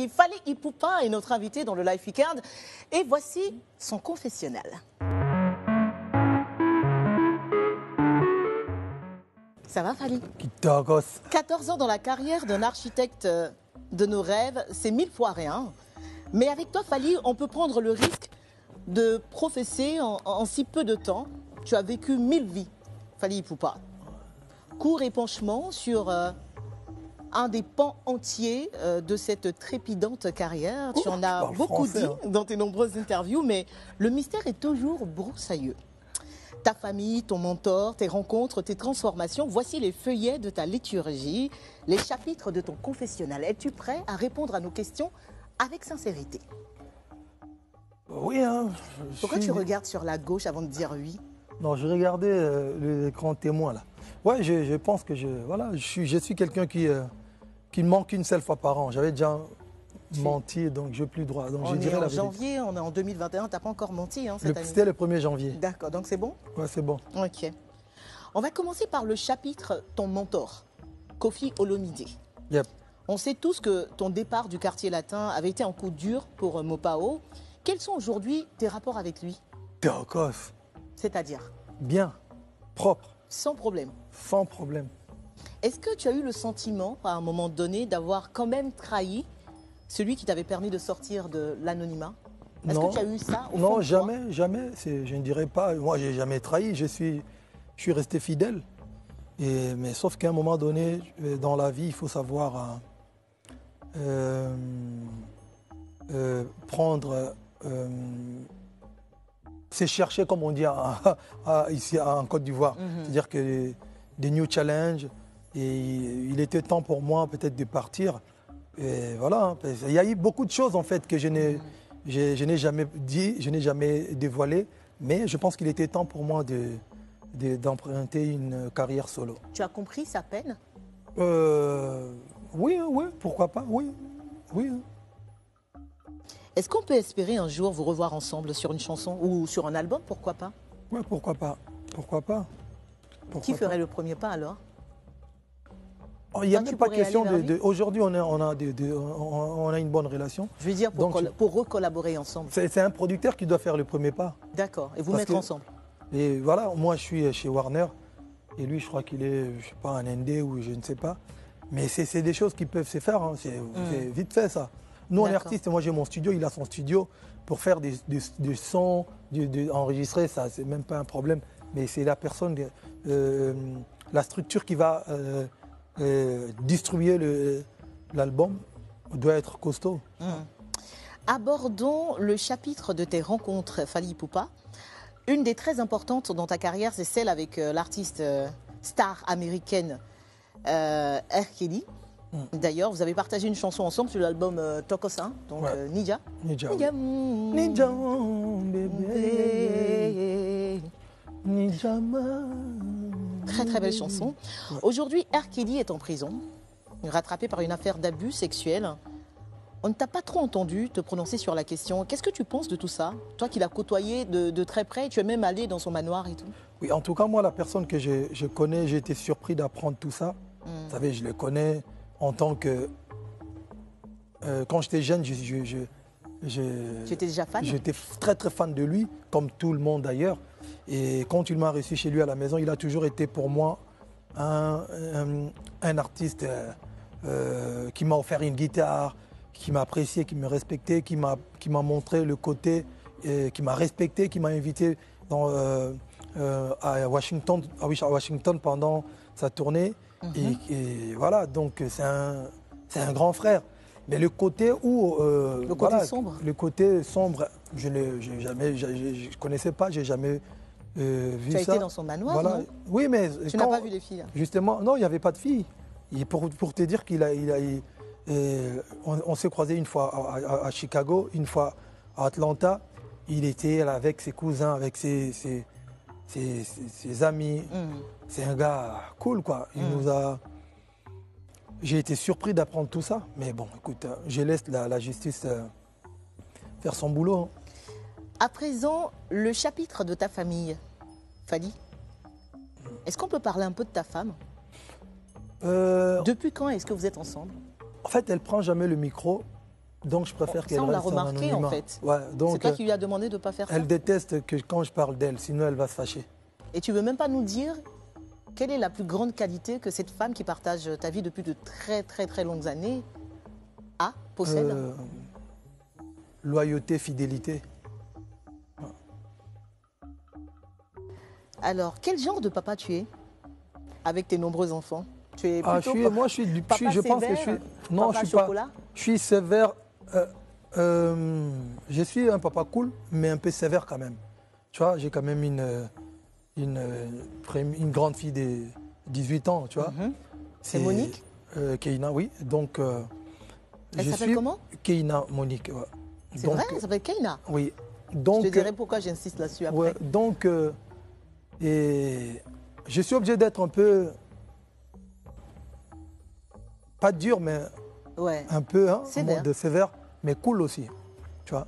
mercredi. Fally Ipupa est notre invité dans le Live Weekend. Et voici son confessionnal. Ça va, Fally? 14 ans dans la carrière d'un architecte de nos rêves, c'est 1000 fois rien. Mais avec toi, Fally, on peut prendre le risque de professer en si peu de temps. Tu as vécu 1000 vies, Fally Ipupa. Court épanchement sur un des pans entiers de cette trépidante carrière. Tu en as beaucoup dit dans tes nombreuses interviews, mais le mystère est toujours broussailleux. Ta famille, ton mentor, tes rencontres, tes transformations, voici les feuillets de ta liturgie, les chapitres de ton confessionnal. Es-tu prêt à répondre à nos questions avec sincérité? Oui, hein. Pourquoi tu regardes sur la gauche avant de dire oui? Non, je regardais l'écran témoin là. Ouais, je pense que je suis quelqu'un qui ne manque qu'une seule fois par an. J'avais déjà menti, donc je n'ai plus le droit. Donc on est en janvier, on est en 2021, tu n'as pas encore menti cette année. C'était le 1er janvier. D'accord, donc c'est bon? Ouais, c'est bon. Ok. On va commencer par le chapitre ton mentor, Koffi Olomide. Yep. On sait tous que ton départ du quartier latin avait été un coup dur pour Mopao. Quels sont aujourd'hui tes rapports avec lui? Théocos. C'est-à-dire? Bien, propre. Sans problème. Sans problème. Est-ce que tu as eu le sentiment, à un moment donné, d'avoir quand même trahi celui qui t'avait permis de sortir de l'anonymat? Est-ce que tu as eu ça au fond Non, de jamais, toi? jamais. Je ne dirais pas. Moi, j'ai jamais trahi. Je suis resté fidèle. Mais sauf qu'à un moment donné, dans la vie, il faut savoir prendre. C'est chercher, comme on dit ici en Côte d'Ivoire. C'est-à-dire que des new challenges. Et il était temps pour moi peut-être de partir. Et voilà. Il y a eu beaucoup de choses en fait que je n'ai jamais dit, je n'ai jamais dévoilé. Mais je pense qu'il était temps pour moi d'emprunter une carrière solo. Tu as compris sa peine? Oui, pourquoi pas, oui. Est-ce qu'on peut espérer un jour vous revoir ensemble sur une chanson ou sur un album? Pourquoi pas? Oui, pourquoi pas. Qui ferait le premier pas alors? Il n'y a même pas question de... Aujourd'hui, on a une bonne relation. Je veux dire pour recollaborer ensemble. C'est un producteur qui doit faire le premier pas. D'accord, et vous mettre ensemble. Et voilà, moi je suis chez Warner et lui je crois qu'il est, je sais pas, un ND ou je ne sais pas. Mais c'est des choses qui peuvent se faire, hein. C'est vite fait ça. Nous on est artistes, moi j'ai mon studio, il a son studio pour faire des sons, enregistrer, ça c'est même pas un problème. Mais c'est la personne, la structure qui va distribuer l'album doit être costaud. Abordons le chapitre de tes rencontres, Fally Ipupa. Une des très importantes dans ta carrière, c'est celle avec l'artiste star américaine R. Kelly. D'ailleurs, vous avez partagé une chanson ensemble sur l'album Tokosa, donc Nija. Nija, bébé. Nija. Très très belle chanson. Aujourd'hui, R. Kelly est en prison, rattrapé par une affaire d'abus sexuels. On ne t'a pas trop entendu te prononcer sur la question. Qu'est-ce que tu penses de tout ça? Toi qui l'as côtoyé de très près, tu es même allé dans son manoir et tout. Oui, en tout cas, moi, la personne que je connais, j'ai été surpris d'apprendre tout ça. Vous savez, je le connais en tant que... quand j'étais jeune, j'étais déjà fan? J'étais très très fan de lui, comme tout le monde d'ailleurs. Et quand il m'a reçu chez lui à la maison, il a toujours été pour moi un artiste qui m'a offert une guitare, qui m'a apprécié, qui me respectait, qui m'a montré le côté, qui m'a respecté, qui m'a invité à Washington pendant sa tournée. Et voilà, donc c'est un grand frère. Mais le côté où... le côté sombre. Le côté sombre, je ne connaissais pas, j'ai jamais vu ça. Tu as été dans son manoir, voilà. Non? Oui, mais... Tu n'as pas vu les filles? Justement, non, il n'y avait pas de filles. Et pour te dire on s'est croisés une fois à Chicago, une fois à Atlanta. Il était avec ses cousins, avec ses amis. C'est un gars cool, quoi. Il nous a... J'ai été surpris d'apprendre tout ça. Mais bon, écoute, je laisse la justice faire son boulot. À présent, le chapitre de ta famille, Fally. Est-ce qu'on peut parler un peu de ta femme? Depuis quand est-ce que vous êtes ensemble? En fait, elle ne prend jamais le micro. Donc je préfère qu'elle Ça, on l'a reste en remarqué anonymat. en fait. Ouais, donc, c'est toi qui lui as demandé de ne pas faire ça. elle déteste que quand je parle d'elle, sinon elle va se fâcher. Et tu ne veux même pas nous dire quelle est la plus grande qualité que cette femme qui partage ta vie depuis de très très très longues années possède? Loyauté, fidélité. Alors, quel genre de papa tu es avec tes nombreux enfants? Tu es plutôt moi, je suis papa je pense que je suis. sévère, Non, papa je suis chocolat? pas. Je suis sévère. Je suis un papa cool, mais un peu sévère quand même. Tu vois, j'ai quand même une grande fille de 18 ans, tu vois. C'est Monique? Keina, oui. Donc, elle s'appelle comment? Keina Monique. Ouais. C'est vrai, elle s'appelle Keina? Oui. Donc, je te dirai pourquoi j'insiste là-dessus après. Ouais, donc, et je suis obligé d'être un peu, pas dur, mais un peu sévère, mais cool aussi. Tu vois.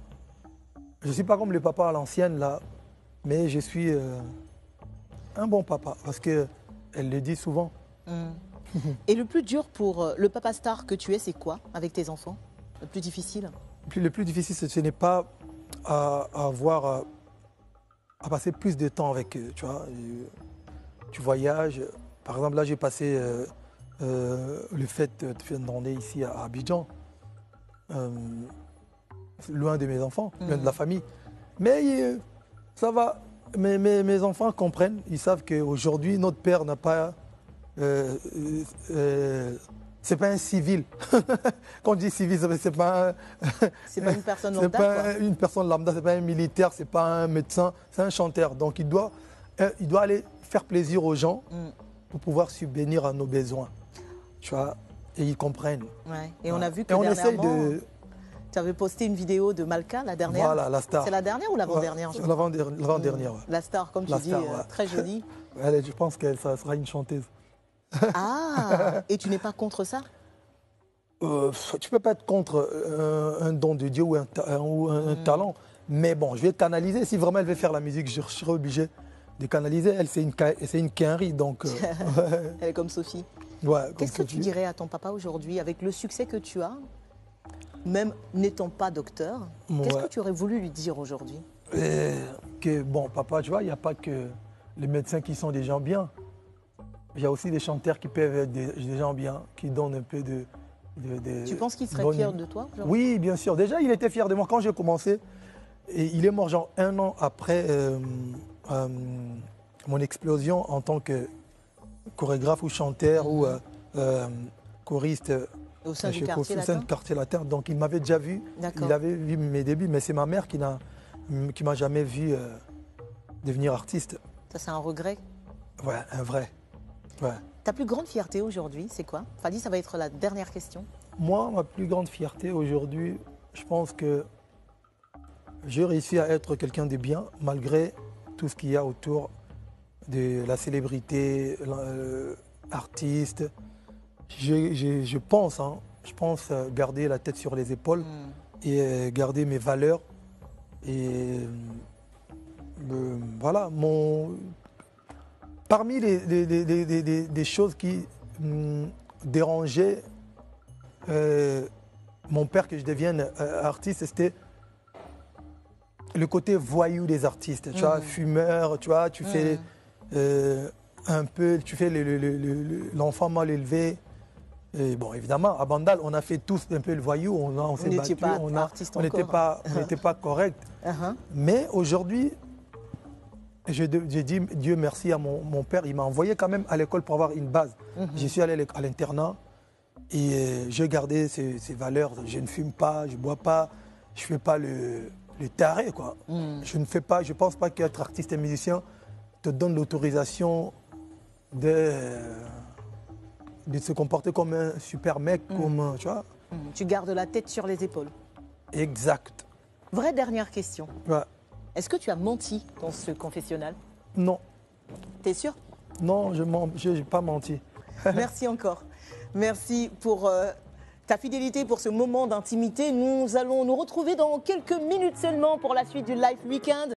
Je ne suis pas comme le papa à l'ancienne, là, mais je suis un bon papa, parce qu'elle le dit souvent. Et le plus dur pour le papa star que tu es, c'est quoi avec tes enfants? Le plus difficile? Le plus difficile, ce n'est pas à passer plus de temps avec eux, tu vois. Tu voyages. Par exemple, là, j'ai passé le fait de faire une journée ici à Abidjan, loin de mes enfants, loin de la famille. Mais ça va. Mes enfants comprennent. Ils savent qu'aujourd'hui, notre père n'a pas... c'est pas un civil. Quand on dit civil, c'est pas c'est pas une personne lambda. C'est pas une personne lambda, c'est pas un militaire, c'est pas un médecin, c'est un chanteur. Donc il doit aller faire plaisir aux gens pour pouvoir subvenir à nos besoins. Tu vois, et ils comprennent. Ouais. Et on a vu que dernièrement, tu avais posté une vidéo de Malka, la dernière. Voilà, la star. C'est la dernière ou l'avant-dernière? L'avant-dernière. La star, comme tu dis, très jolie. Je pense qu'elle sera une chanteuse. Ah, et tu n'es pas contre ça? Tu ne peux pas être contre un don de Dieu ou un talent. Mais bon, je vais canaliser. Si vraiment elle veut faire la musique, je serai obligé de canaliser. Elle, c'est une quinrie, donc... Elle est comme Sophie. Ouais, qu'est-ce que tu dirais à ton papa aujourd'hui, avec le succès que tu as, même n'étant pas docteur? Qu'est-ce que tu aurais voulu lui dire aujourd'hui? Bon, papa, tu vois, il n'y a pas que les médecins qui sont des gens bien. Il y a aussi des chanteurs qui peuvent être des gens bien, qui donnent un peu de tu penses qu'il serait fier de toi aujourd'hui? Oui, bien sûr. Déjà, il était fier de moi quand j'ai commencé. Et il est mort genre 1 an après mon explosion en tant que chorégraphe ou chanteur ou choriste au sein du quartier latin. Donc il m'avait déjà vu, il avait vu mes débuts, mais c'est ma mère qui m'a jamais vu devenir artiste. Ça, c'est un regret? Ouais, un vrai. Ouais. Ta plus grande fierté aujourd'hui, c'est quoi? Fadi, ça va être la dernière question. Moi, ma plus grande fierté aujourd'hui, je pense que j'ai réussi à être quelqu'un de bien, malgré tout ce qu'il y a autour de la célébrité, l'artiste. Je pense garder la tête sur les épaules et garder mes valeurs. Et voilà, parmi les choses qui dérangeaient mon père que je devienne artiste, c'était le côté voyou des artistes. Tu vois, fumeur, tu vois, tu fais un peu, tu fais l'enfant mal élevé. Et bon, évidemment, à Bandal, on a fait tous un peu le voyou, on s'est battu, on n'était pas correct. Mais aujourd'hui, j'ai dit Dieu merci à mon père, il m'a envoyé quand même à l'école pour avoir une base. Je suis allé à l'internat et j'ai gardé ces valeurs. Je ne fume pas, je ne bois pas, je ne fais pas le taré, quoi. Je ne pense pas qu'être artiste et musicien te donne l'autorisation de se comporter comme un super mec, comme, tu vois. Tu gardes la tête sur les épaules. Exact. Vraie dernière question. Ouais. Est-ce que tu as menti dans ce confessionnal? Non. T'es sûr? Non, je n'ai pas menti. Merci encore. Merci pour ta fidélité, pour ce moment d'intimité. Nous allons nous retrouver dans quelques minutes seulement pour la suite du Live Weekend.